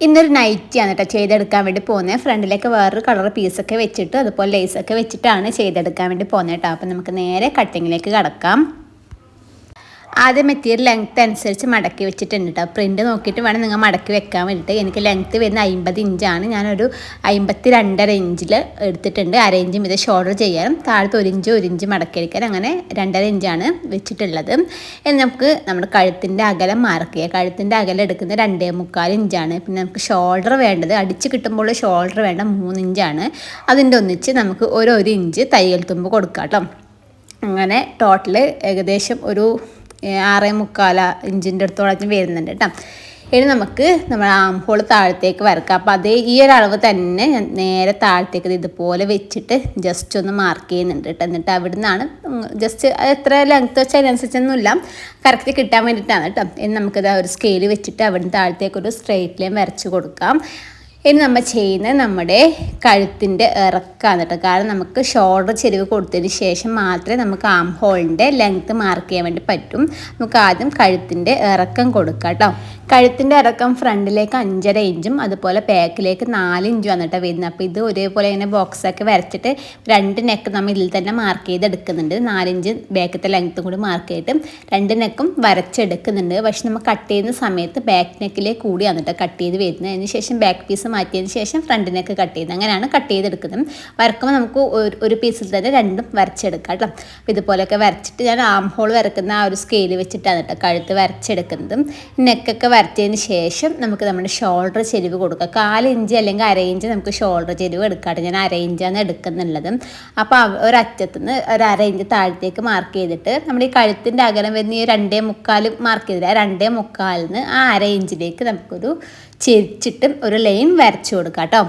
ഇന്നൊരു നൈറ്റിയാണ് കേട്ടോ ചെയ്തെടുക്കാൻ വേണ്ടി പോകുന്നത്. ഫ്രണ്ടിലേക്ക് വേറൊരു കളർ പീസൊക്കെ വെച്ചിട്ട് അതുപോലെ ലേസൊക്കെ വെച്ചിട്ടാണ് ചെയ്തെടുക്കാൻ വേണ്ടി പോകുന്നത് കേട്ടോ. അപ്പം നമുക്ക് നേരെ കട്ടിങ്ങിലേക്ക് കടക്കാം. ആദ്യം മെറ്റീരിയൽ ലെങ്ത്ത് അനുസരിച്ച് മടക്കി വെച്ചിട്ടുണ്ട് കേട്ടോ. പ്രിൻറ്റ് നോക്കിയിട്ട് വേണം നിങ്ങൾ മടക്കി വെക്കാൻ വേണ്ടിയിട്ട്. എനിക്ക് ലെങ്ത്ത് വരുന്ന 50 ഇഞ്ചാണ്. ഞാനൊരു 52.5 ഇഞ്ചിൽ എടുത്തിട്ടുണ്ട്. അര ഇഞ്ചും ഇത് ഷോൾഡർ ചെയ്യാനും താഴത്ത് 1 ഇഞ്ച് മടക്കി എടുക്കാൻ, അങ്ങനെ 2.5 ഇഞ്ചാണ് വെച്ചിട്ടുള്ളത്. ഇനി നമുക്ക് നമ്മുടെ കഴുത്തിൻ്റെ അകലം മാർക്ക് ചെയ്യുക. കഴുത്തിൻ്റെ അകലം എടുക്കുന്നത് 2.25 ഇഞ്ചാണ്. പിന്നെ നമുക്ക് ഷോൾഡർ വേണ്ടത്, അടിച്ച് കിട്ടുമ്പോൾ ഷോൾഡർ വേണ്ട 3 ഇഞ്ചാണ്. അതിൻ്റെ ഒന്നിച്ച് നമുക്ക് 1 ഇഞ്ച് തയ്യൽ തുമ്പ് കൊടുക്കാം കേട്ടോ. അങ്ങനെ ടോട്ടൽ ഏകദേശം ഒരു 6.25 ഇഞ്ചിൻ്റെ അടുത്തോളം വരുന്നുണ്ട് കേട്ടോ. ഇനി നമുക്ക് നമ്മുടെ ആം ഹോൾ താഴത്തേക്ക് വരക്കാം. അപ്പോൾ അതേ ഈ ഒരു അളവ് തന്നെ ഞാൻ നേരെ താഴത്തേക്ക് ഇതുപോലെ വെച്ചിട്ട് ജസ്റ്റ് ഒന്ന് മാർക്ക് ചെയ്യുന്നുണ്ട് കേട്ടോ. എന്നിട്ട് അവിടെ നിന്നാണ് ജസ്റ്റ് എത്ര ലെങ്ത്ത് വെച്ചാൽ അതിനനുസരിച്ചൊന്നുമില്ല, കറക്റ്റ് കിട്ടാൻ വേണ്ടിയിട്ടാണ് കേട്ടോ. ഇനി നമുക്കിത് ഒരു സ്കെയിൽ വെച്ചിട്ട് അവിടെ നിന്ന് താഴത്തേക്ക് ഒരു സ്ട്രെയിറ്റ് ലൈൻ വരച്ച് കൊടുക്കാം. ഇനി നമ്മൾ ചെയ്യുന്നത് നമ്മുടെ കഴുത്തിൻ്റെ ഇറക്കാണ് കേട്ടോ. കാരണം നമുക്ക് ഷോൾഡർ ചെരിവ് കൊടുത്തതിന് ശേഷം മാത്രമേ നമുക്ക് ആം ഹോളിൻ്റെ ലെങ്ത്ത് മാർക്ക് ചെയ്യാൻ വേണ്ടി പറ്റും. നമുക്ക് ആദ്യം കഴുത്തിൻ്റെ ഇറക്കം കൊടുക്കാം കേട്ടോ. കഴുത്തിൻ്റെ ഇറക്കം ഫ്രണ്ടിലേക്ക് 5.5 ഇഞ്ചും അതുപോലെ ബാക്കിലേക്ക് 4 ഇഞ്ചും വന്നിട്ട് വരുന്നത്. അപ്പോൾ ഇത് ഒരേപോലെ ഇങ്ങനെ ബോക്സൊക്കെ വരച്ചിട്ട് 2 നെക്ക് നമ്മൾ ഇതിൽ തന്നെ മാർക്ക് ചെയ്തെടുക്കുന്നുണ്ട്. 4 ഇഞ്ച് ബാക്കത്തെ ലെങ്ത്തും കൂടി മാർക്ക് ചെയ്തിട്ട് 2 നെക്കും വരച്ചെടുക്കുന്നുണ്ട്. പക്ഷെ നമ്മൾ കട്ട് ചെയ്യുന്ന സമയത്ത് ബാക്ക് നെക്കിലേക്ക് കൂടി വന്നിട്ട് കട്ട് ചെയ്ത് വരുന്നത്. അതിന് ശേഷം ബാക്ക് പീസ് മാറ്റിയതിന് ശേഷം ഫ്രണ്ട് നെക്ക് കട്ട് ചെയ്യുന്നത്. അങ്ങനെയാണ് കട്ട് ചെയ്തെടുക്കുന്നത്. വരക്കുമ്പോൾ നമുക്ക് ഒരു പീസിൽ തന്നെ രണ്ടും വരച്ചെടുക്കാം കേട്ടോ. അപ്പോൾ ഇതുപോലെയൊക്കെ വരച്ചിട്ട് ഞാൻ ആം ഹോൾ വരക്കുന്ന ആ ഒരു സ്കെയിൽ വെച്ചിട്ടാണ് കേട്ടോ കഴുത്ത് വരച്ചെടുക്കുന്നത്. നെക്കൊക്കെ വരച്ചതിന് ശേഷം നമുക്ക് നമ്മുടെ ഷോൾഡർ ചെരിവ് കൊടുക്കുക. 1/4 ഇഞ്ച് അല്ലെങ്കിൽ 1/2 ഇഞ്ച് നമുക്ക് ഷോൾഡർ ചെരിവ് എടുക്കാണ്ട്. ഞാൻ 1/2 ഇഞ്ചാണ് എടുക്കുന്നുള്ളത്. അപ്പോൾ ഒരറ്റത്ത് നിന്ന് 1/2 ഇഞ്ച് താഴത്തേക്ക് മാർക്ക് ചെയ്തിട്ട് നമ്മുടെ ഈ കഴുത്തിൻ്റെ അകലം വരുന്ന ഈ 2.25 മാർക്ക് ചെയ്തില്ല, 2.25 ആ 1/2 ഇഞ്ചിലേക്ക് നമുക്കൊരു ചെരിച്ചിട്ട് ഒരു ലൈൻ വരച്ചു കൊടുക്കാം കേട്ടോ.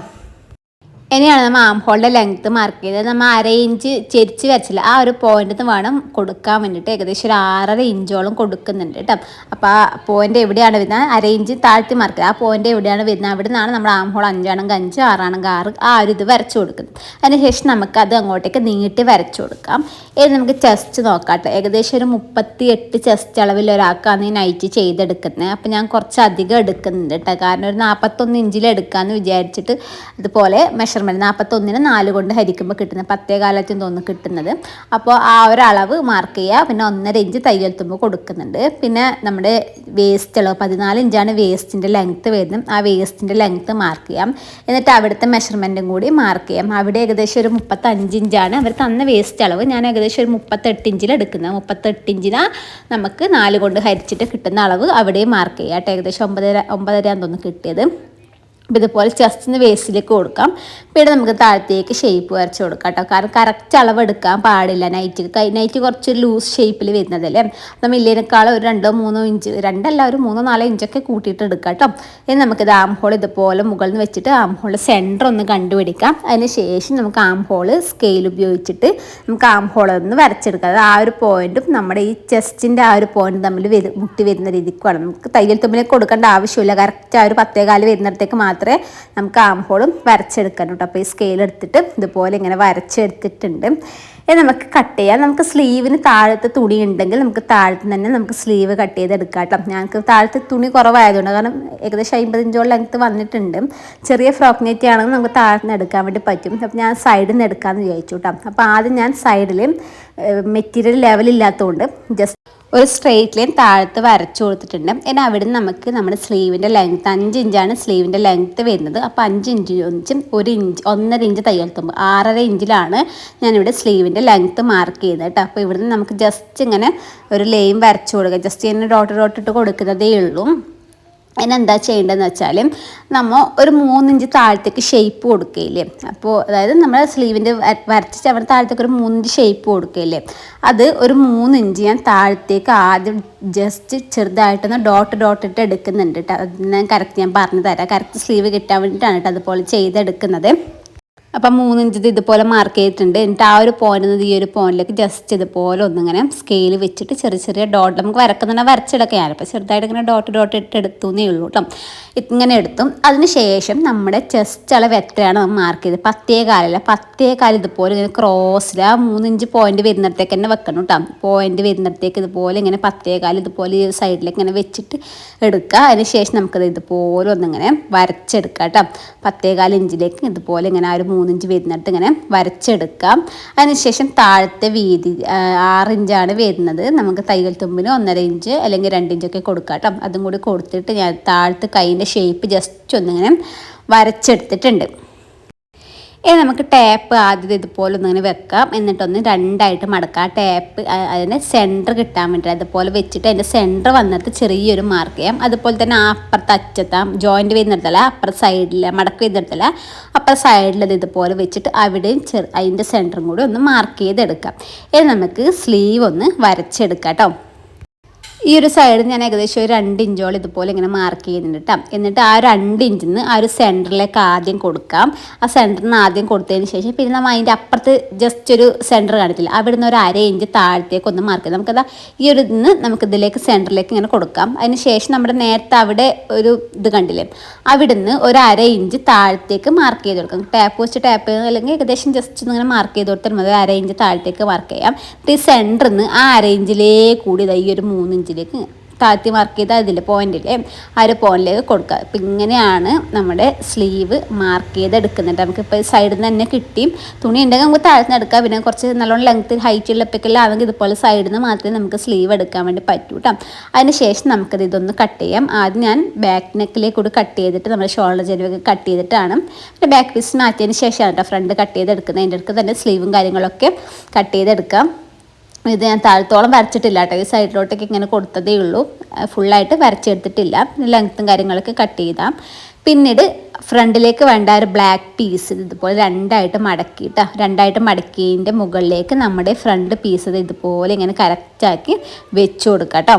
ഇനിയാണ് നമ്മൾ ആം ഹോളിൻ്റെ ലെങ്ത്ത് മാർക്ക് ചെയ്തത്. നമ്മൾ 1/2 ഇഞ്ച് ചെരിച്ച് വരച്ചില്ല, ആ ഒരു പോയിന്റിൽ നിന്ന് വേണം കൊടുക്കാൻ വേണ്ടിയിട്ട്. ഏകദേശം ഒരു 6.5 ഇഞ്ചോളം കൊടുക്കുന്നുണ്ട് കേട്ടോ. അപ്പോൾ ആ പോയിന്റ് എവിടെയാണ് വരുന്നത്, 1/2 ഇഞ്ച് താഴ്ത്തി മാർക്ക് ചെയ്ത് ആ പോയിന്റ് എവിടെയാണ് വരുന്നത് അവിടെ നിന്നാണ് നമ്മൾ ആം ഹോൾ 5 5 6 6 ആ ഒരു ഇത് വരച്ചു കൊടുക്കുന്നത്. അതിനുശേഷം നമുക്കത് അങ്ങോട്ടേക്ക് നീട്ടി വരച്ചു കൊടുക്കാം. ഇനി നമുക്ക് ചെസ്റ്റ് നോക്കാം കേട്ടോ. ഏകദേശം ഒരു 38 ചെസ്റ്റ് അളവിൽ ഒരാൾക്കാണ് ഈ നൈറ്റ് ചെയ്തെടുക്കുന്നത്. അപ്പോൾ ഞാൻ കുറച്ച് അധികം എടുക്കുന്നുണ്ട് കേട്ടോ. കാരണം ഒരു 41 ഇഞ്ചിൽ എടുക്കാമെന്ന് വിചാരിച്ചിട്ട് അതുപോലെ മെഷർമെൻറ്റ് 41ന് 4 കൊണ്ട് ഹരിക്കുമ്പോൾ കിട്ടുന്നത് 10.25 തോന്നുന്നു കിട്ടുന്നത്. അപ്പോൾ ആ ഒരളവ് മാർക്ക് ചെയ്യുക. പിന്നെ 1.5 ഇഞ്ച് തയ്യൽ തുമ്പ് കൊടുക്കുന്നുണ്ട്. പിന്നെ നമ്മുടെ വേസ്റ്റ് അളവ് 14 ഇഞ്ചാണ് വേസ്റ്റിൻ്റെ ലെങ്ത്ത് വരുന്നത്. ആ വേസ്റ്റിൻ്റെ ലെങ്ത്ത് മാർക്ക് ചെയ്യാം. എന്നിട്ട് അവിടുത്തെ മെഷർമെൻറ്റും കൂടി മാർക്ക് ചെയ്യാം. അവിടെ ഏകദേശം ഒരു 35 ഇഞ്ചാണ് അവർ തന്ന വേസ്റ്റ് അളവ്. ഞാൻ ഏകദേശം ഒരു 38 ഇഞ്ചിൽ എടുക്കുന്നത്. 38 ഇഞ്ചിന് നമുക്ക് 4 കൊണ്ട് ഹരിച്ചിട്ട് കിട്ടുന്ന അളവ് അവിടെയും മാർക്ക് ചെയ്യാം കേട്ടോ. ഏകദേശം 9.5 തോന്നുന്നു കിട്ടിയത്. അപ്പോൾ ഇതുപോലെ ചെസ്റ്റിന് വേസ്റ്റിലേക്ക് കൊടുക്കാം. പിന്നെ നമുക്ക് താഴത്തേക്ക് ഷേപ്പ് വരച്ച് കൊടുക്കാം കേട്ടോ. കാരണം കറക്റ്റ് അളവ് എടുക്കാൻ പാടില്ല. നൈറ്റ് കുറച്ച് ലൂസ് ഷേപ്പിൽ വരുന്നതല്ലേ. നമ്മൾ ഇല്ലേനേക്കാൾ ഒരു 2-3 ഇഞ്ച്, 2 അല്ല ഒരു 3-4 ഇഞ്ചൊക്കെ കൂട്ടിയിട്ട് എടുക്കാം കേട്ടോ. ഇനി നമുക്കിത് ആം ഹോൾ ഇതുപോലെ മുകളിൽ നിന്ന് വെച്ചിട്ട് ആം ഹോളിൻ്റെ സെൻറ്റർ ഒന്ന് കണ്ടുപിടിക്കാം. അതിന് ശേഷം നമുക്ക് ആം ഹോൾ സ്കെയിൽ ഉപയോഗിച്ചിട്ട് നമുക്ക് ആം ഹോൾ ഒന്ന് വരച്ചെടുക്കാം. അത് ആ ഒരു പോയിൻറ്റും നമ്മുടെ ഈ ചെസ്റ്റിൻ്റെ ആ ഒരു പോയിൻറ്റ് തമ്മിൽ മുട്ടി വരുന്ന രീതിക്ക് വേണം. നമുക്ക് തയ്യൽ തുമ്പിലേക്ക് കൊടുക്കേണ്ട ആവശ്യമില്ല. കറക്റ്റ് ആ ഒരു 10.25 വരുന്നിടത്തേക്ക് മാത്രമേ നമുക്ക് ആം ഹോളും വരച്ചെടുക്കാൻ കേട്ടോ. അപ്പോൾ ഈ സ്കെയിൽ എടുത്തിട്ട് ഇതുപോലെ ഇങ്ങനെ വരച്ചെടുത്തിട്ടുണ്ട്. ഇത് നമുക്ക് കട്ട് ചെയ്യാം. നമുക്ക് സ്ലീവിന് താഴത്തെ തുണി ഉണ്ടെങ്കിൽ നമുക്ക് താഴത്ത് തന്നെ നമുക്ക് സ്ലീവ് കട്ട് ചെയ്തെടുക്കാം കേട്ടോ. ഞങ്ങൾക്ക് താഴത്തെ തുണി കുറവായതുകൊണ്ട്, കാരണം ഏകദേശം 50 ഇഞ്ചോളം ലെങ്ത്ത് വന്നിട്ടുണ്ട്. ചെറിയ ഫ്രോക്ക് നെറ്റ് ആണെങ്കിൽ നമുക്ക് താഴത്ത് നിന്ന് എടുക്കാൻ വേണ്ടി പറ്റും. അപ്പോൾ ഞാൻ സൈഡിൽ നിന്ന് എടുക്കാമെന്ന് വിചാരിച്ചു കേട്ടോ. അപ്പോൾ ആദ്യം ഞാൻ സൈഡിൽ മെറ്റീരിയൽ ലെവലില്ലാത്തതുകൊണ്ട് ജസ്റ്റ് ഒരു സ്ട്രെയിറ്റ് ലൈൻ താഴത്ത് വരച്ചു കൊടുത്തിട്ടുണ്ട്. ഇനി അവിടെ നിന്ന് നമുക്ക് നമ്മുടെ സ്ലീവിൻ്റെ ലെങ്ത്ത് 5 ഇഞ്ചാണ് സ്ലീവിൻ്റെ ലെങ്ത്ത് വരുന്നത്. അപ്പോൾ 5 ഇഞ്ചും 1.5 ഇഞ്ച് തയ്യൽ തുമ്പ് 6.5 ഇഞ്ചിലാണ് ഞാനിവിടെ സ്ലീവിൻ്റെ ലെങ്ത്ത് മാർക്ക് ചെയ്യുന്നത് കേട്ടോ. അപ്പോൾ ഇവിടുന്ന് നമുക്ക് ജസ്റ്റ് ഇങ്ങനെ ഒരു ലൈൻ വരച്ചു കൊടുക്കുക. ജസ്റ്റ് ഇങ്ങനെ ഡോട്ട് ഇട്ട് കൊടുക്കുന്നതേ ഉള്ളൂ. അതിനെന്താ ചെയ്യേണ്ടതെന്ന് വെച്ചാൽ നമ്മൾ ഒരു 3 ഇഞ്ച് താഴത്തേക്ക് ഷേപ്പ് കൊടുക്കുകയില്ലേ. അപ്പോൾ അതായത് നമ്മൾ സ്ലീവിൻ്റെ വരച്ചിട്ട് അവിടെ താഴത്തേക്ക് ഒരു 3 ഇഞ്ച് ഷേപ്പ് കൊടുക്കുകയില്ലേ, അത് ഒരു 3 ഇഞ്ച് ഞാൻ താഴത്തേക്ക് ആദ്യം ജസ്റ്റ് ചെറുതായിട്ടൊന്ന് ഡോട്ട് ഇട്ട് എടുക്കുന്നുണ്ട് കേട്ടോ. അത് ഞാൻ കറക്റ്റ് ഞാൻ പറഞ്ഞു തരാം. കറക്റ്റ് സ്ലീവ് കിട്ടാൻ വേണ്ടിയിട്ടാണ് കേട്ടോ അതുപോലെ ചെയ്തെടുക്കുന്നത്. അപ്പം 3 ഇഞ്ച് ഇതുപോലെ മാർക്ക് ചെയ്തിട്ടുണ്ട്. എന്നിട്ട് ആ ഒരു പോയിന്റ് ഈ ഒരു പോയിന്റിലേക്ക് ജസ്റ്റ് ഇതുപോലെ ഒന്നിങ്ങനെ സ്കെയിൽ വെച്ചിട്ട് ചെറിയ ചെറിയ ഡോട്ട് നമുക്ക് വരക്കുന്നുണ്ടെങ്കിൽ വരച്ചെടുക്കുക. ഞാനിപ്പോൾ ചെറുതായിട്ട് ഇങ്ങനെ ഡോട്ട് ഇട്ട് എടുത്തു എന്നേ ഉള്ളൂ കേട്ടോ. ഇങ്ങനെ എടുത്തു. അതിന് ശേഷം നമ്മുടെ ചെസ്റ്റ് അളവ് എത്രയാണ് നമ്മൾ മാർക്ക് ചെയ്ത് 10.4 ഇതുപോലെ ഇങ്ങനെ ക്രോസിൽ ആ 3 ഇഞ്ച് പോയിന്റ് വരുന്നിടത്തേക്ക് തന്നെ വെക്കണം കേട്ടോ. പോയിന്റ് വരുന്നിടത്തേക്ക് ഇതുപോലെ ഇങ്ങനെ 10.4 ഇതുപോലെ ഈ സൈഡിലേക്ക് ഇങ്ങനെ വെച്ചിട്ട് എടുക്കുക. അതിന് ശേഷം നമുക്കത് ഇതുപോലെ ഒന്നിങ്ങനെ വരച്ചെടുക്കാം കേട്ടോ. 10.4 ഇഞ്ചിലേക്ക് ഇതുപോലെ ഇങ്ങനെ ആ ഒരു 3 ഇഞ്ച് വരുന്നിട്ട് ഇങ്ങനെ വരച്ചെടുക്കാം. അതിനുശേഷം താഴത്തെ വീതി 6 ഇഞ്ചാണ് വരുന്നത്. നമുക്ക് തയ്യൽ തുമ്പിന് 1.5 ഇഞ്ച് അല്ലെങ്കിൽ 2 ഇഞ്ചൊക്കെ കൊടുക്കാം കേട്ടോ. അതും കൂടി കൊടുത്തിട്ട് ഞാൻ താഴത്തെ കൈയിൻ്റെ ഷേപ്പ് ജസ്റ്റ് ഒന്നിങ്ങനെ വരച്ചെടുത്തിട്ടുണ്ട്. ഇനി നമുക്ക് ടാപ്പ് ആദ്യം ഇതുപോലെ ഒന്നിങ്ങനെ വെക്കാം. എന്നിട്ടൊന്ന് രണ്ടായിട്ട് മടക്കാം. ടാപ്പ് അതിന് സെൻറ്റർ കിട്ടാൻ വേണ്ടി അതുപോലെ വെച്ചിട്ട് അതിൻ്റെ സെൻറ്റർ വന്നിട്ട് ചെറിയൊരു മാർക്ക് ചെയ്യാം. അതുപോലെ തന്നെ അപ്പുറത്ത് അറ്റത്താം ജോയിൻറ്റ് വരുന്നിടത്തല്ല, അപ്പുറത്ത് സൈഡിൽ മടക്ക് വരുന്നിടത്തല്ല, അപ്പുറത്ത് സൈഡിൽ അത് ഇതുപോലെ വെച്ചിട്ട് അവിടെയും അതിൻ്റെ സെൻറ്ററും കൂടി ഒന്ന് മാർക്ക് ചെയ്തെടുക്കാം. ഇനി നമുക്ക് സ്ലീവ് ഒന്ന് വരച്ചെടുക്കാം കേട്ടോ. ഈ ഒരു സൈഡ് ഞാൻ ഏകദേശം ഒരു 2 ഇഞ്ചോളം ഇതുപോലെ ഇങ്ങനെ മാർക്ക് ചെയ്യുന്നുണ്ട് കേട്ടോ. എന്നിട്ട് ആ 2 ഇഞ്ചിൽ നിന്ന് ആ ഒരു സെൻറ്ററിലേക്ക് ആദ്യം കൊടുക്കാം. ആ സെൻറ്ററിൽ നിന്ന് ആദ്യം കൊടുത്തതിന് ശേഷം പിന്നെ നമ്മൾ അതിൻ്റെ അപ്പുറത്ത് ജസ്റ്റ് ഒരു സെൻറ്റർ കാണിച്ചില്ല, അവിടെ നിന്ന് ഒരു 1/2 ഇഞ്ച് താഴത്തേക്ക് ഒന്ന് മാർക്ക് ചെയ്യാം. നമുക്കതാ ഈ ഒരു ഇതിന് നമുക്കിതിലേക്ക് സെൻറ്ററിലേക്ക് ഇങ്ങനെ കൊടുക്കാം. അതിന് ശേഷം നമ്മുടെ നേരത്തെ അവിടെ ഒരു ഇത് കണ്ടില്ലേ, അവിടെ നിന്ന് ഒരു 1/2 ഇഞ്ച് താഴത്തേക്ക് മാർക്ക് ചെയ്ത് കൊടുക്കാം. ടാപ്പ് വെച്ച് ടാപ്പ് അല്ലെങ്കിൽ ഏകദേശം ജസ്റ്റ് ഇങ്ങനെ മാർക്ക് ചെയ്ത് കൊടുത്താൽ മതി. 1/2 ഇഞ്ച് താഴത്തേക്ക് മാർക്ക് ചെയ്യാം. ഈ സെൻറ്ററിൽ നിന്ന് ആ 1/2 ഇഞ്ചിലേക്ക് കൂടി ഈ ഒരു 3 ഇഞ്ചിലേക്ക് താഴ്ത്തി മാർക്ക് ചെയ്ത് അതിൽ പോയിന്റില്ലേ ആ ഒരു പോയിന്റിലേക്ക് കൊടുക്കുക. അപ്പം ഇങ്ങനെയാണ് നമ്മുടെ സ്ലീവ് മാർക്ക് ചെയ്തെടുക്കുന്നുണ്ട്. നമുക്കിപ്പോൾ സൈഡിൽ നിന്ന് തന്നെ കിട്ടിയും തുണി ഉണ്ടെങ്കിൽ നമുക്ക് താഴ്ന്ന് എടുക്കാം. പിന്നെ കുറച്ച് നല്ലോണം ലെങ്ത്ത് ഹൈറ്റ് ഉള്ളപ്പൊക്കെല്ലാം ആണെങ്കിൽ ഇതുപോലെ സൈഡിൽ നിന്ന് മാത്രമേ നമുക്ക് സ്ലീവ് എടുക്കാൻ വേണ്ടി പറ്റൂ കേട്ടോ. അതിന് ശേഷം നമുക്കത് ഇതൊന്ന് കട്ട് ചെയ്യാം. ആദ്യം ഞാൻ ബാക്ക് നെക്കിലേക്ക് കൂടി കട്ട് ചെയ്തിട്ട് നമ്മുടെ ഷോൾഡർ ചെരുവൊക്കെ കട്ട് ചെയ്തിട്ടാണ് പിന്നെ ബാക്ക് പീസ് മാറ്റിയതിന് ശേഷമാണ് കേട്ടോ ഫ്രണ്ട് കട്ട് ചെയ്തെടുക്കുന്നത്. അതിൻ്റെ അടുത്ത് തന്നെ സ്ലീവും കാര്യങ്ങളൊക്കെ കട്ട് ചെയ്തെടുക്കാം. ഇത് ഞാൻ താഴത്തോളം വരച്ചിട്ടില്ല കേട്ടോ. ഈ സൈഡിലോട്ടൊക്കെ ഇങ്ങനെ കൊടുത്തതേ ഉള്ളൂ, ഫുള്ളായിട്ട് വരച്ചെടുത്തിട്ടില്ല. ലെങ്ത്തും കാര്യങ്ങളൊക്കെ കട്ട് ചെയ്താം. പിന്നീട് ഫ്രണ്ടിലേക്ക് വേണ്ട ഒരു ബ്ലാക്ക് പീസ് ഇതുപോലെ രണ്ടായിട്ട് മടക്കിയതിൻ്റെ മുകളിലേക്ക് നമ്മുടെ ഫ്രണ്ട് പീസ് ഇതുപോലെ ഇങ്ങനെ കറക്റ്റാക്കി വെച്ച് കൊടുക്കാം കേട്ടോ.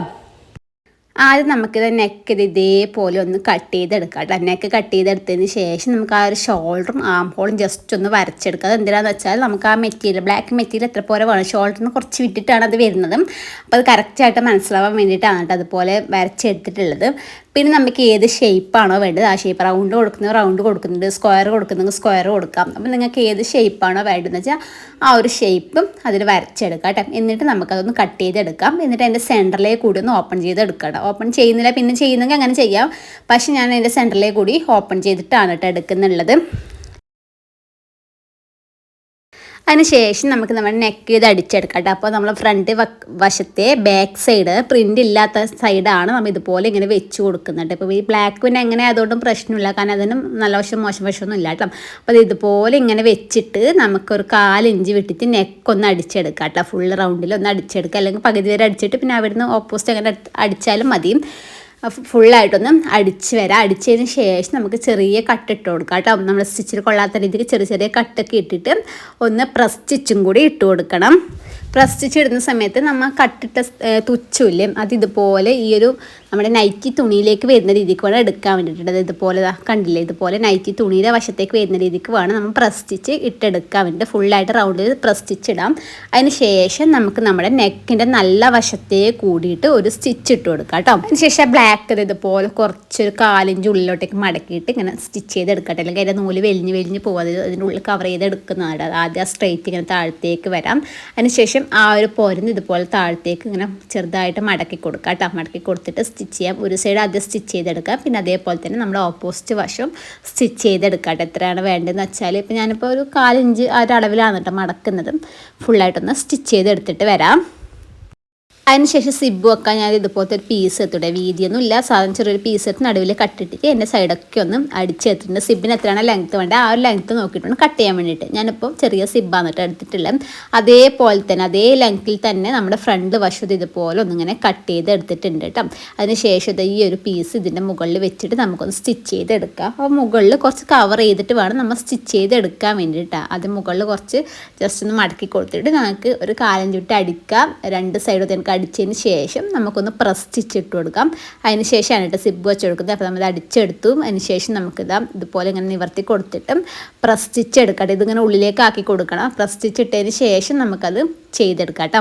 ആദ്യം നമുക്കിത് നെക്ക് ഇതേപോലെ ഒന്ന് കട്ട് ചെയ്തെടുക്കാം കേട്ടോ. നെക്ക് കട്ട് ചെയ്തെടുത്തതിന് ശേഷം നമുക്ക് ആ ഒരു ഷോൾഡറും ആം ഹോളും ജസ്റ്റ് ഒന്ന് വരച്ചെടുക്കുക. അത് എന്തിനാണെന്ന് വെച്ചാൽ നമുക്ക് ആ മെറ്റീരിയൽ ബ്ലാക്ക് മെറ്റീരിയൽ എത്ര പോലെ വേണം, ഷോൾഡറിന് കുറച്ച് വിട്ടിട്ടാണ് അത് വരുന്നത്. അപ്പോൾ അത് കറക്റ്റായിട്ട് മനസ്സിലാവാൻ വേണ്ടിയിട്ടാണ് കേട്ടോ അതുപോലെ വരച്ചെടുത്തിട്ടുള്ളത്. പിന്നെ നമുക്ക് ഏത് ഷേപ്പാണോ വേണ്ടത് ആ ഷേപ്പ്, റൗണ്ട് കൊടുക്കുന്നുണ്ട്, സ്ക്വയർ കൊടുക്കുന്നെങ്കിൽ സ്ക്വയർ കൊടുക്കാം. അപ്പം നിങ്ങൾക്ക് ഏത് ഷേപ്പാണോ വേണ്ടതെന്ന് വെച്ചാൽ ആ ഒരു ഷേപ്പും അതിൽ വരച്ചെടുക്കാം കേട്ടോ. എന്നിട്ട് നമുക്കതൊന്ന് കട്ട് ചെയ്തെടുക്കാം. എന്നിട്ട് അതിൻ്റെ സെൻറ്ററിലേക്ക് കൂടി ഒന്ന് ഓപ്പൺ ചെയ്തെടുക്കാം. ഓപ്പൺ ചെയ്യുന്നില്ല പിന്നെ ചെയ്യുന്നെങ്കിൽ അങ്ങനെ ചെയ്യാം. പക്ഷെ ഞാൻ അതിൻ്റെ സെൻറ്ററിലേക്ക് കൂടി ഓപ്പൺ ചെയ്തിട്ടാണ് കേട്ടോ എടുക്കുന്നുള്ളത്. അതിനുശേഷം നമുക്ക് നമ്മുടെ നെക്ക് ഇത് അടിച്ചെടുക്കാം കേട്ടോ. അപ്പോൾ നമ്മൾ ഫ്രണ്ട് വശത്തെ ബാക്ക് സൈഡ് പ്രിൻ്റ് ഇല്ലാത്ത സൈഡാണ് നമ്മൾ ഇതുപോലെ ഇങ്ങനെ വെച്ച് കൊടുക്കുന്നുണ്ട്. ഇപ്പോൾ ഈ ബ്ലാക്ക് പിന്നെ എങ്ങനെ അതുകൊണ്ടും പ്രശ്നമില്ല, കാരണം അതിന് നല്ല വശം മോശം വശമൊന്നും ഇല്ല കേട്ടോ. അപ്പോൾ അത് ഇതുപോലെ ഇങ്ങനെ വെച്ചിട്ട് നമുക്കൊരു 1/4 ഇഞ്ച് വിട്ടിട്ട് നെക്കൊന്ന് അടിച്ചെടുക്കാം കേട്ടോ. ഫുൾ റൗണ്ടിൽ ഒന്ന് അടിച്ചെടുക്കുക, അല്ലെങ്കിൽ പകുതി വരെ അടിച്ചിട്ട് പിന്നെ അവിടുന്ന് ഓപ്പോസിറ്റ് അങ്ങനെ അടിച്ചാലും മതി. ഫുള്ളായിട്ടൊന്ന് അടിച്ച് വരാം. അടിച്ചതിന് ശേഷം നമുക്ക് ചെറിയ കട്ടിട്ട് കൊടുക്കാം കേട്ടോ. നമ്മൾ സ്റ്റിച്ചിൽ കൊള്ളാത്ത രീതിക്ക് ചെറിയ കട്ടൊക്കെ ഇട്ടിട്ട് ഒന്ന് പ്രസ് സ്റ്റിച്ചും കൂടി ഇട്ട് കൊടുക്കണം. പ്രസ് സ്റ്റിച്ച് ഇടുന്ന സമയത്ത് നമ്മൾ കട്ടിട്ട തുച്ചില്ലേ അത് ഇതുപോലെ ഈ ഒരു നമ്മുടെ നൈറ്റി തുണിയിലേക്ക് വരുന്ന രീതിക്ക് വേണം എടുക്കാൻ വേണ്ടിയിട്ട്. ഇതുപോലെ കണ്ടില്ലേ, ഇതുപോലെ നൈറ്റി തുണിയുടെ വശത്തേക്ക് വരുന്ന രീതിക്ക് വേണം നമ്മൾ പ്രസ് സ്റ്റിച്ച് ഇട്ടെടുക്കാൻ വേണ്ടിയിട്ട്. ഫുള്ളായിട്ട് റൗണ്ടിൽ പ്രസ് സ്റ്റിച്ച് ഇടാം. അതിന് ശേഷം നമുക്ക് നമ്മുടെ നെക്കിൻ്റെ നല്ല വശത്തേ കൂടിയിട്ട് ഒരു സ്റ്റിച്ച് ഇട്ട് കൊടുക്കാം കേട്ടോ. അതിന് ശേഷം ബ്ലാക്ക് ഇതുപോലെ കുറച്ചൊരു 1/4 ഇഞ്ച് ഉള്ളിലോട്ടേക്ക് മടക്കിയിട്ട് ഇങ്ങനെ സ്റ്റിച്ച് ചെയ്തെടുക്കട്ടെ, അല്ലെങ്കിൽ അതിൻ്റെ നൂല് വെളിഞ്ഞ് പോകാതെ അതിൻ്റെ ഉള്ളിൽ കവർ ചെയ്തെടുക്കുന്നതാണ്. ആദ്യം ആ സ്ട്രെയിറ്റ് ഇങ്ങനെ താഴത്തേക്ക് വരാം. അതിന് ശേഷം ആ ഒരു പോരുന്ന് ഇതുപോലെ താഴത്തേക്ക് ഇങ്ങനെ ചെറുതായിട്ട് മടക്കി കൊടുക്കാം കേട്ടോ. മടക്കി കൊടുത്തിട്ട് സ്റ്റിച്ച് ചെയ്യാം. ഒരു സൈഡ് ആദ്യം സ്റ്റിച്ച് ചെയ്തെടുക്കാം, പിന്നെ അതേപോലെ തന്നെ നമ്മുടെ ഓപ്പോസിറ്റ് വശം സ്റ്റിച്ച് ചെയ്തെടുക്കാം കേട്ടോ. എത്രയാണ് വേണ്ടതെന്ന് വെച്ചാൽ ഇപ്പോൾ ഞാനിപ്പോൾ ഒരു 1/4 ഇഞ്ച് ആ ഒരു അളവിലാണ് കേട്ടോ മടക്കുന്നത്. ഫുള്ളായിട്ടൊന്ന് സ്റ്റിച്ച് ചെയ്തെടുത്തിട്ട് വരാം. അതിനുശേഷം സിബ് വെക്കാൻ ഞാൻ ഇതുപോലത്തെ ഒരു പീസ് എത്തൂടെ, വീതിയൊന്നും ഇല്ല, സാധാരണ ചെറിയൊരു പീസ് എടുത്ത് നടുവിൽ കട്ടിട്ടിട്ട് എൻ്റെ സൈഡൊക്കെ ഒന്ന് അടിച്ചെടുത്തിട്ടുണ്ട്. സിബിന് എത്രയാണ് ലെങ്ത്ത് വേണ്ടത് ആ ഒരു ലെങ്ത്ത് നോക്കിയിട്ടുണ്ട് കട്ട് ചെയ്യാൻ വേണ്ടിയിട്ട്. ഞാനിപ്പോൾ ചെറിയ സിബാണ് കേട്ടോ എടുത്തിട്ടുള്ളത്. അതേപോലെ തന്നെ അതേ ലെങ്ത്തിൽ തന്നെ നമ്മുടെ ഫ്രണ്ട് വശത്ത് ഇതുപോലെ ഒന്നിങ്ങനെ കട്ട് ചെയ്ത് എടുത്തിട്ടുണ്ട് കേട്ടോ. അതിനുശേഷം ഈ ഒരു പീസ് ഇതിൻ്റെ മുകളിൽ വെച്ചിട്ട് നമുക്കൊന്ന് സ്റ്റിച്ച് ചെയ്തെടുക്കാം. അപ്പോൾ മുകളിൽ കുറച്ച് കവർ ചെയ്തിട്ട് വേണം നമ്മൾ സ്റ്റിച്ച് ചെയ്തെടുക്കാൻ വേണ്ടിയിട്ടാണ്. അത് മുകളിൽ കുറച്ച് ജസ്റ്റ് ഒന്ന് മടക്കി കൊടുത്തിട്ട് നമുക്ക് ഒരു 1/4 ഇഞ്ച് വിട്ട് അടിക്കാം. രണ്ട് സൈഡും എനിക്ക് അടിച്ചതിന് ശേഷം നമുക്കൊന്ന് പ്രസ് സ്റ്റിച്ച് ഇട്ട് കൊടുക്കാം. അതിന് ശേഷമാണ് കേട്ടോ സിബ് വെച്ച് കൊടുക്കുന്നത്. അപ്പോൾ നമ്മൾ അടിച്ചെടുത്തു. അതിന് ശേഷം നമുക്കിതാ ഇതുപോലെ ഇങ്ങനെ നിവർത്തി കൊടുത്തിട്ട് പ്രസ് സ്റ്റിച്ച് എടുക്കാം. ഇതിങ്ങനെ ഉള്ളിലേക്ക് ആക്കി കൊടുക്കണം. പ്രസ് സ്റ്റിച്ച് ഇട്ടതിന് ശേഷം നമുക്കത് ചെയ്തെടുക്കാം കേട്ടോ.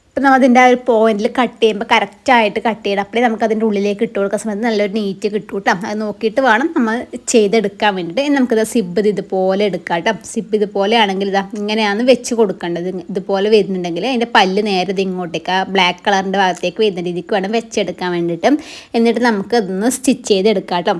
ഇപ്പം നമ്മൾ അതിൻ്റെ ആ ഒരു പോയിന്റിൽ കട്ട് ചെയ്യുമ്പോൾ കറക്റ്റായിട്ട് കട്ട് ചെയ്യണം. അപ്പോഴേ നമുക്ക് അതിൻ്റെ ഉള്ളിലേക്ക് ഇട്ട് കൊടുക്കുന്ന സമയത്ത് നല്ലൊരു നീറ്റ് കിട്ടും കേട്ടോ. അത് നോക്കിയിട്ട് വേണം നമ്മൾ ചെയ്തെടുക്കാൻ വേണ്ടിയിട്ട്. ഇനി നമുക്കിത് സിബ് ഇതുപോലെ എടുക്കാം കേട്ടോ. സിബ് ഇതുപോലെ ആണെങ്കിൽ ഇതാ ഇങ്ങനെയാണ് വെച്ച് കൊടുക്കേണ്ടത്. ഇതുപോലെ വരുന്നുണ്ടെങ്കിൽ അതിൻ്റെ പല്ല് നേരെ ഇങ്ങോട്ടേക്ക് ആ ബ്ലാക്ക് കളറിൻ്റെ ഭാഗത്തേക്ക് വരുന്ന രീതിക്ക് വേണം വെച്ചെടുക്കാൻ വേണ്ടിയിട്ട്. എന്നിട്ട് നമുക്ക് അതൊന്ന് സ്റ്റിച്ച് ചെയ്തെടുക്കാം കേട്ടോ.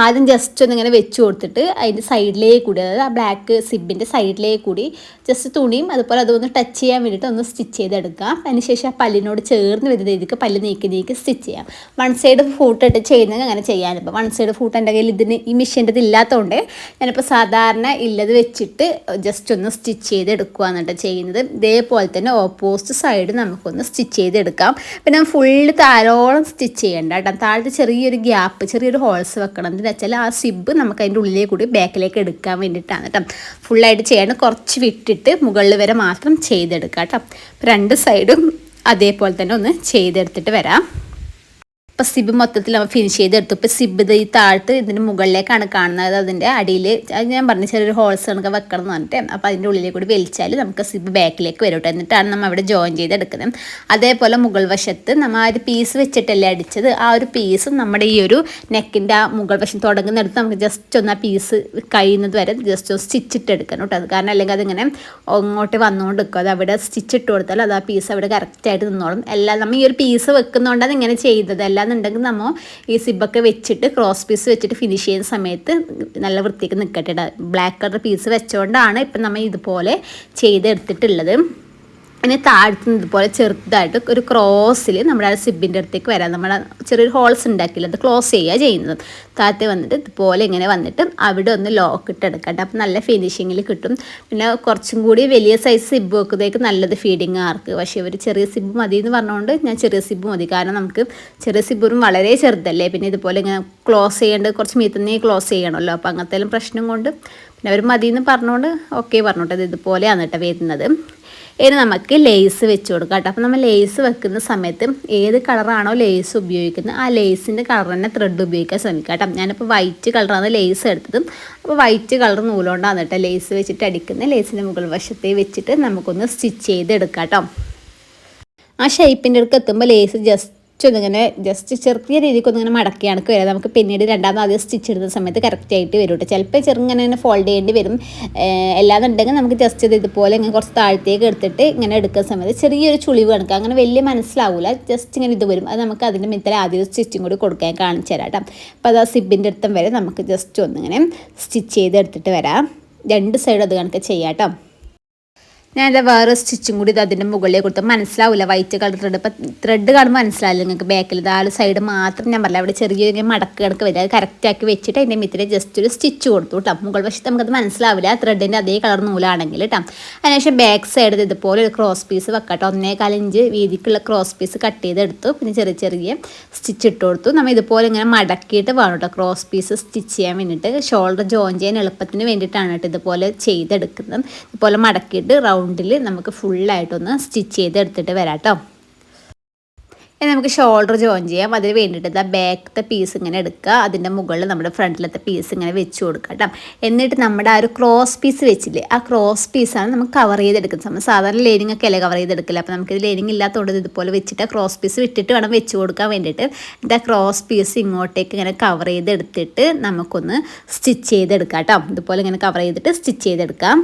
ആദ്യം ജസ്റ്റ് ഒന്നിങ്ങനെ വെച്ച് കൊടുത്തിട്ട് അതിൻ്റെ സൈഡിലേക്ക് കൂടി, അതായത് ആ ബ്ലാക്ക് സിബിൻ്റെ സൈഡിലേക്ക് കൂടി ജസ്റ്റ് തുണിയും അതുപോലെ അതൊന്ന് ടച്ച് ചെയ്യാൻ വേണ്ടിയിട്ട് ഒന്ന് സ്റ്റിച്ച് ചെയ്തെടുക്കാം. അതിനുശേഷം ആ പല്ലിനോട് ചേർന്ന് വരുന്ന രീതിക്ക് പല്ല് നീക്കി സ്റ്റിച്ച് ചെയ്യാം. വൺ സൈഡ് ഫൂട്ടിട്ട് ചെയ്യുന്നത് അങ്ങനെ ചെയ്യാനിപ്പോൾ വൺ സൈഡ് ഫൂട്ട് എൻ്റെ കയ്യിൽ ഇതിന് ഈ മെഷീൻ്റെ ഇല്ലാത്തതുകൊണ്ട് ഞാനിപ്പോൾ സാധാരണ ഇല്ലത് വെച്ചിട്ട് ജസ്റ്റ് ഒന്ന് സ്റ്റിച്ച് ചെയ്തെടുക്കുകയാണ് കേട്ടോ ചെയ്യുന്നത്. ഇതേപോലെ തന്നെ ഓപ്പോസിറ്റ് സൈഡ് നമുക്കൊന്ന് സ്റ്റിച്ച് ചെയ്തെടുക്കാം. പിന്നെ ഫുള്ള് താഴോളം സ്റ്റിച്ച് ചെയ്യേണ്ട കേട്ടോ. താഴത്തെ ചെറിയൊരു ഗ്യാപ്പ്, ചെറിയൊരു ഹോൾസ് വെക്കണം. എന്താണെന്ന് വെച്ചാൽ ആ സിബ് നമുക്ക് അതിൻ്റെ ഉള്ളിലേക്ക് കൂടി ബാക്കിലേക്ക് എടുക്കാൻ വേണ്ടിയിട്ടാണ് കേട്ടോ. ഫുള്ളായിട്ട് ചെയ്യണം. കുറച്ച് വിട്ടിട്ട് മുകളിൽ വരെ മാത്രം ചെയ്തെടുക്കാം കേട്ടോ. രണ്ട് സൈഡും അതേപോലെ തന്നെ ഒന്ന് ചെയ്തെടുത്തിട്ട് വരാം. ഇപ്പോൾ സിബ് മൊത്തത്തിൽ നമ്മൾ ഫിനിഷ് ചെയ്തെടുത്തു. ഇപ്പോൾ സിബ് ഈ താഴത്ത് ഇതിൻ്റെ മുകളിലേക്കാണ് കാണുന്നത്. അതിൻ്റെ അടിയിൽ ഞാൻ പറഞ്ഞ ചെറിയൊരു ഹോൾസ് കണക്ക് വെക്കണം എന്ന് പറഞ്ഞിട്ട് അപ്പോൾ അതിൻ്റെ ഉള്ളിലേക്ക് കൂടി വലിച്ചാൽ നമുക്ക് സിബ് ബാക്കിലേക്ക് വരും. എന്നിട്ടാണ് നമ്മൾ അവിടെ ജോയിൻ ചെയ്തെടുക്കുന്നത്. അതേപോലെ മുകൾ വശത്ത് നമ്മൾ ആ ഒരു പീസ് വെച്ചിട്ടല്ലേ അടിച്ചത്, ആ ഒരു പീസും നമ്മുടെ ഈ ഒരു നെക്കിൻ്റെ ആ മുകൾ വശം തുടങ്ങുന്നിടത്ത് നമുക്ക് ജസ്റ്റ് ഒന്ന് ആ പീസ് കഴിയുന്നത് വരെ ജസ്റ്റ് ഒന്ന് സ്റ്റിച്ച് ഇട്ട് എടുക്കണം കേട്ടോ. അത് കാരണം അല്ലെങ്കിൽ അതിങ്ങനെ അങ്ങോട്ട് വന്നുകൊണ്ട് നിൽക്കും. അത് അവിടെ സ്റ്റിച്ച് ഇട്ട് കൊടുത്താൽ അത് ആ പീസ് അവിടെ കറക്റ്റായിട്ട് നിന്നോളും. എല്ലാം നമ്മൾ ഈ ഒരു പീസ് വെക്കുന്നതുകൊണ്ടാണ് ഇങ്ങനെ ചെയ്തത്. എന്നുണ്ടെങ്കിൽ നമ്മൾ ഈ സിബൊക്കെ വെച്ചിട്ട് ക്രോസ് പീസ് വെച്ചിട്ട് ഫിനിഷ് ചെയ്യുന്ന സമയത്ത് നല്ല വൃത്തിക്ക് നിൽക്കട്ടെ. ബ്ലാക്ക് കളർ പീസ് വെച്ചുകൊണ്ടാണ് ഇപ്പം നമ്മൾ ഇതുപോലെ ചെയ്തെടുത്തിട്ടുള്ളത്. ഇനി താഴത്ത് ഇതുപോലെ ചെറുതായിട്ട് ഒരു ക്രോസിൽ നമ്മുടെ ആ സിബിൻ്റെ അടുത്തേക്ക് വരാം. നമ്മുടെ ചെറിയൊരു ഹോൾസ് ഉണ്ടാക്കില്ല, അത് ക്ലോസ് ചെയ്യുക ചെയ്യുന്നത്. താഴത്തെ വന്നിട്ട് ഇതുപോലെ ഇങ്ങനെ വന്നിട്ട് അവിടെ ഒന്ന് ലോക്ക് ഇട്ടെടുക്കട്ടെ. അപ്പം നല്ല ഫിനിഷിങ്ങിൽ കിട്ടും. പിന്നെ കുറച്ചും കൂടി വലിയ സൈസ് സിബ് വെക്കുന്നതേക്ക് നല്ലത് ഫീഡിങ് ആർക്ക്. പക്ഷേ ഇവർ ചെറിയ സിബ് മതി എന്ന് പറഞ്ഞുകൊണ്ട് ഞാൻ ചെറിയ സിബ് മതി. കാരണം നമുക്ക് ചെറിയ സിബും വളരെ ചെറുതല്ലേ. പിന്നെ ഇതുപോലെ ഇങ്ങനെ ക്ലോസ് ചെയ്യേണ്ടത് കുറച്ച് മീത്തന്നെ ക്ലോസ് ചെയ്യണമല്ലോ. അപ്പോൾ അങ്ങനത്തെ പ്രശ്നം കൊണ്ട് പിന്നെ അവർ മതി എന്ന് പറഞ്ഞുകൊണ്ട് ഓക്കെ പറഞ്ഞോട്ടെ. അത് ഇതുപോലെയാണ് കേട്ടോ വരുന്നത്. ഇനി നമുക്ക് ലേസ് വെച്ച് കൊടുക്കാം കേട്ടോ. അപ്പോൾ നമ്മൾ ലേസ് വെക്കുന്ന സമയത്ത് ഏത് കളറാണോ ലേസ് ഉപയോഗിക്കുന്നത് ആ ലേസിൻ്റെ കളർ തന്നെ ത്രെഡ് ഉപയോഗിക്കാൻ ശ്രമിക്കാം കേട്ടോ. ഞാനിപ്പോൾ വൈറ്റ് കളറാണ് ലേസ് എടുത്തത്. അപ്പോൾ വൈറ്റ് കളർ നൂലുകൊണ്ടാണ് കേട്ടോ ലേസ് വെച്ചിട്ട് അടിക്കുന്നത്. ലേസിൻ്റെ മുകൾ വശത്തെ വെച്ചിട്ട് നമുക്കൊന്ന് സ്റ്റിച്ച് ചെയ്തെടുക്കാം കേട്ടോ. ആ ഷേപ്പിൻ്റെ അടുത്ത് എത്തുമ്പോൾ ലേസ് ജസ്റ്റ് ചെറിയ രീതിക്ക് ഒന്നിങ്ങനെ മടക്കിയാണ് വരിക. നമുക്ക് പിന്നീട് രണ്ടാമത് ആദ്യം സ്റ്റിച്ച് ഇടുന്ന സമയത്ത് കറക്റ്റായിട്ട് വരും കേട്ടോ. ചിലപ്പോൾ ചെറുങ്ങനെ തന്നെ ഫോൾഡ് ചെയ്യേണ്ടി വരും. അല്ലാന്നുണ്ടെങ്കിൽ നമുക്ക് ജസ്റ്റ് ഇതുപോലെ ഇങ്ങനെ കുറച്ച് താഴത്തേക്ക് എടുത്തിട്ട് ഇങ്ങനെ എടുക്കുന്ന സമയത്ത് ചെറിയൊരു ചുളിവ് കണക്കുക, അങ്ങനെ വലിയ മനസ്സിലാവില്ല. ജസ്റ്റ് ഇങ്ങനെ ഇത് വരും. അത് നമുക്ക് അതിൻ്റെ മിത്തല ആദ്യം സ്റ്റിച്ചും കൂടി കൊടുക്കാൻ കാണിച്ചു തരാം കേട്ടോ. അപ്പോൾ അത് ആ സിബിൻ്റെ അടുത്തും വരെ നമുക്ക് ജസ്റ്റ് ഒന്നിങ്ങനെ സ്റ്റിച്ച് ചെയ്തെടുത്തിട്ട് വരാം. രണ്ട് സൈഡും അത് കണക്ക് ചെയ്യാം കേട്ടോ. ഞാനത് വേറെ സ്റ്റിച്ചും കൂടി ഇത് അതിൻ്റെ മുകളിലേക്ക് കൊടുത്ത് മനസ്സിലാവില്ല വൈറ്റ് കളർ ത്രെഡ്. ഇപ്പം ത്രെഡ് കാണുമ്പോൾ മനസ്സിലാവില്ല നിങ്ങൾക്ക്. ബാക്കിൽ ആ സൈഡ് മാത്രം ഞാൻ പറഞ്ഞില്ല, അവിടെ ചെറിയൊരു മടക്ക് കണക്ക് വരിക. അത് കറക്റ്റാക്കി വെച്ചിട്ട് അതിൻ്റെ മിത്തിലെ ജസ്റ്റ് ഒരു സ്റ്റിച്ച് കൊടുത്തു കേട്ടോ. മുകൾ വശത്ത് നമുക്കത് മനസ്സിലാവില്ല ത്രെഡിൻ്റെ അതേ കളർ നൂലാണെങ്കിൽ കേട്ടോ. അതിനുശേഷം ബാക്ക് സൈഡ് ഇതുപോലെ ഒരു ക്രോസ് പീസ് വെക്കട്ടോ. 1.25 ഇഞ്ച് വീതിക്കുള്ള ക്രോസ് പീസ് കട്ട് ചെയ്തെടുത്തു. പിന്നെ ചെറിയ സ്റ്റിച്ച് ഇട്ട് കൊടുത്തു. നമ്മൾ ഇതുപോലെ ഇങ്ങനെ മടക്കിയിട്ട് വേണം കേട്ടോ ക്രോസ് പീസ് സ്റ്റിച്ച് ചെയ്യാൻ വേണ്ടിയിട്ട്. ഷോൾഡർ ജോയിൻ ചെയ്യാൻ എളുപ്പത്തിന് വേണ്ടിയിട്ടാണ് കേട്ടോ ഇതുപോലെ ചെയ്തെടുക്കുന്നത്. ഇതുപോലെ മടക്കിയിട്ട് റൗണ്ടിൽ നമുക്ക് ഫുള്ളായിട്ടൊന്ന് സ്റ്റിച്ച് ചെയ്തെടുത്തിട്ട് വരാം കേട്ടോ. ഇനി നമുക്ക് ഷോൾഡർ ജോയിൻ ചെയ്യാം. അതിന് വേണ്ടിയിട്ട് ആ ബാക്കത്തെ പീസ് ഇങ്ങനെ എടുക്കുക. അതിൻ്റെ മുകളിൽ നമ്മുടെ ഫ്രണ്ടിലത്തെ പീസ് ഇങ്ങനെ വെച്ച് കൊടുക്കുക കേട്ടോ. എന്നിട്ട് നമ്മുടെ ആ ഒരു ക്രോസ് പീസ് വെച്ചില്ലേ, ആ ക്രോസ് പീസാണ് നമുക്ക് കവർ ചെയ്തെടുക്കുന്നത്. നമ്മൾ സാധാരണ ലൈനിങ് ഒക്കെ അല്ലേ കവർ ചെയ്തെടുക്കില്ല. അപ്പോൾ നമുക്കിത് ലൈനിങ് ഇല്ലാത്തതുകൊണ്ട് ഇതുപോലെ വെച്ചിട്ട് ക്രോസ് പീസ് വിട്ടിട്ട് വേണം വെച്ച് കൊടുക്കാൻ വേണ്ടിയിട്ട്. എന്നിട്ട് ആ ക്രോസ് പീസ് ഇങ്ങോട്ടേക്ക് ഇങ്ങനെ കവർ ചെയ്തെടുത്തിട്ട് നമുക്കൊന്ന് സ്റ്റിച്ച് ചെയ്തെടുക്കാം കേട്ടോ. ഇതുപോലെ ഇങ്ങനെ കവർ ചെയ്തിട്ട് സ്റ്റിച്ച് ചെയ്തെടുക്കാം.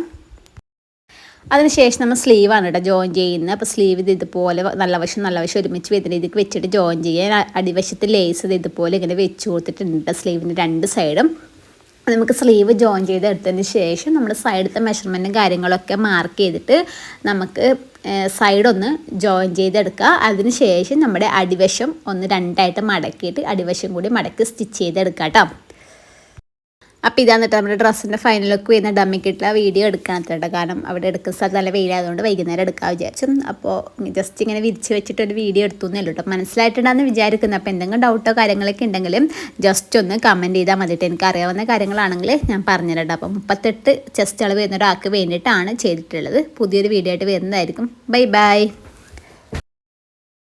അതിനുശേഷം നമ്മൾ സ്ലീവാണ് കേട്ടോ ജോയിൻ ചെയ്യുന്നത്. അപ്പോൾ സ്ലീവ് ഇതുപോലെ നല്ല വശം ഒരുമിച്ച് വരുന്ന രീതിക്ക് വെച്ചിട്ട് ജോയിൻ ചെയ്യാൻ. അടിവശത്ത് ലേസ് ഇതുപോലെ ഇങ്ങനെ വെച്ച് കൊടുത്തിട്ടുണ്ട് സ്ലീവിൻ്റെ രണ്ട് സൈഡും. നമുക്ക് സ്ലീവ് ജോയിൻ ചെയ്തെടുത്തതിന് ശേഷം നമ്മൾ സൈഡത്തെ മെഷർമെൻറ്റും കാര്യങ്ങളൊക്കെ മാർക്ക് ചെയ്തിട്ട് നമുക്ക് സൈഡൊന്ന് ജോയിൻ ചെയ്തെടുക്കുക. അതിന് ശേഷം നമ്മുടെ അടിവശം ഒന്ന് രണ്ടായിട്ട് മടക്കിയിട്ട് അടിവശം കൂടി മടക്കി സ്റ്റിച്ച് ചെയ്തെടുക്കുക കേട്ടോ. അപ്പോൾ ഇതാണ് കേട്ടോ നമ്മുടെ ഡ്രസ്സിൻ്റെ ഫൈനൽ ലുക്ക് വരുന്ന ഡമ്മിക്കിട്ടുള്ള വീഡിയോ എടുക്കണം കേട്ടോ. കാരണം അവിടെ എടുക്കുന്ന സ്ഥലത്ത് നല്ല വെയിലായതുകൊണ്ട് വൈകുന്നേരം എടുക്കാൻ വിചാരിച്ചു. അപ്പോൾ ജസ്റ്റ് ഇങ്ങനെ വിരിച്ച് വെച്ചിട്ടൊരു വീഡിയോ എടുത്തു എന്നല്ലോ കേട്ടോ. മനസ്സിലായിട്ടുണ്ടാകുന്ന വിചാരിക്കുന്നത്. അപ്പോൾ എന്തെങ്കിലും ഡൗട്ടോ കാര്യങ്ങളൊക്കെ ഉണ്ടെങ്കിലും ജസ്റ്റ് ഒന്ന് കമൻറ്റ് ചെയ്താൽ മതിയിട്ട്. എനിക്ക് അറിയാവുന്ന കാര്യങ്ങളാണെങ്കിൽ ഞാൻ പറഞ്ഞുതരാം കേട്ടോ. അപ്പോൾ 38 ചെസ്റ്റ് അളവ് വരുന്ന ഒരാൾക്ക് വേണ്ടിയിട്ടാണ് ചെയ്തിട്ടുള്ളത്. പുതിയൊരു വീഡിയോ ആയിട്ട് വരുന്നതായിരിക്കും. Bye bye.